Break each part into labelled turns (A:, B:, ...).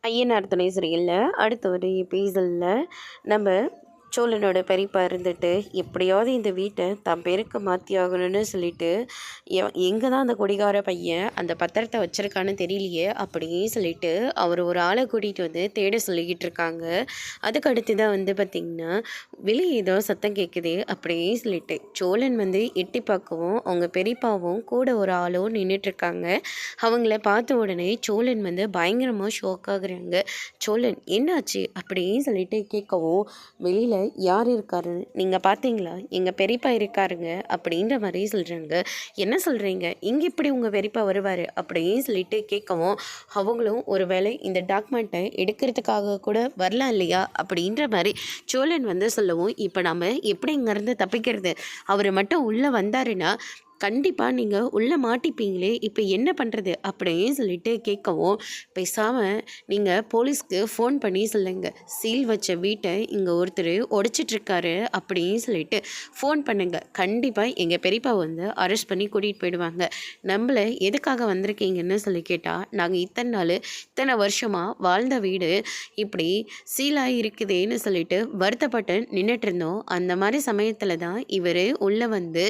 A: ஐயனார் துணை சரியில்லை. அடுத்த ஒரு எபிசோடில் நம்ம சோழனோட பெரியப்பா இருந்துட்டு எப்படியாவது இந்த வீட்டை தன் பேருக்கு மாற்றி ஆகணும்னு சொல்லிட்டு எங்கே தான் அந்த குடிகார பையன் அந்த பத்திரத்தை வச்சுருக்கான்னு தெரியலையே அப்படியே சொல்லிட்டு அவர் ஒரு ஆளை கூட்டிகிட்டு வந்து தேட சொல்லிக்கிட்டு இருக்காங்க. அதுக்கு அடுத்து தான் வந்து பார்த்திங்கன்னா வெளியே ஏதோ சத்தம் கேட்குது அப்படியே சொல்லிட்டு சோழன் வந்து எட்டி பார்க்கவும் அவங்க பெரியப்பாவும் கூட ஒரு ஆளும் நின்றுட்டுருக்காங்க. அவங்கள பார்த்த உடனே சோழன் வந்து பயங்கரமாக ஷோக் ஆகுறாங்க. சோழன் என்னாச்சு அப்படின்னு சொல்லிட்டு கேட்கவும் வெளியில் யார் இருக்காரு நீங்கள் பார்த்தீங்களா, எங்கள் பெரியப்பா இருக்காருங்க அப்படின்ற மாதிரி சொல்கிறாங்க. என்ன சொல்கிறீங்க, இங்கே இப்படி உங்கள் பெரியப்பா வருவார் அப்படின்னு சொல்லிட்டு கேட்கவும் அவங்களும் ஒரு வேளை இந்த டாக்குமெண்ட்டை எடுக்கிறதுக்காக கூட வரலாம் இல்லையா அப்படின்ற மாதிரி சோழன் வந்து சொல்லவும், இப்போ நம்ம எப்படி இங்கேருந்து தப்பிக்கிறது, அவர் மட்டும் உள்ளே வந்தாருன்னா கண்டிப்பாக நீங்கள் உள்ளே மாட்டிப்பீங்களே, இப்போ என்ன பண்ணுறது அப்படின்னு சொல்லிட்டு கேட்கவும், பேசாமல் நீங்கள் போலீஸ்க்கு ஃபோன் பண்ணி சொல்லுங்கள், சீல் வச்ச வீட்டை இங்கே ஒருத்தர் உடைச்சிட்ருக்காரு அப்படின்னு சொல்லிட்டு ஃபோன் பண்ணுங்கள். கண்டிப்பாக எங்கள் பெரியப்பா வந்து அரெஸ்ட் பண்ணி கூட்டிகிட்டு போயிடுவாங்க. நம்மளை எதுக்காக வந்திருக்கீங்கன்னு சொல்லி கேட்டால், நாங்கள் இத்தனை நாள் இத்தனை வருஷமாக வாழ்ந்த வீடு இப்படி சீலாகி இருக்குதேன்னு சொல்லிட்டு வருத்தப்பட்டு நின்றுட்டு இருந்தோம். அந்த மாதிரி சமயத்தில் தான் இவர் உள்ளே வந்து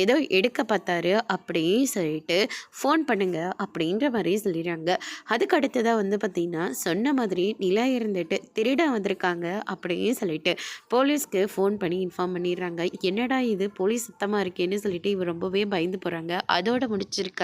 A: ஏதோ எடுக்க பார்த்தாரு அப்படின்னு சொல்லிட்டு ஃபோன் பண்ணுங்க அப்படின்ற மாதிரி சொல்லிடுறாங்க. அதுக்கு அடுத்ததாக வந்து பார்த்திங்கன்னா சொன்ன மாதிரி நிலா இருந்துட்டு திருட வந்திருக்காங்க அப்படின்னு சொல்லிட்டு போலீஸ்க்கு ஃபோன் பண்ணி இன்ஃபார்ம் பண்ணிடுறாங்க. என்னடா இது போலீஸ் சுத்தமாக இருக்கேன்னு சொல்லிட்டு இவர் ரொம்பவே பயந்து போகிறாங்க. அதோட முடிச்சிருக்க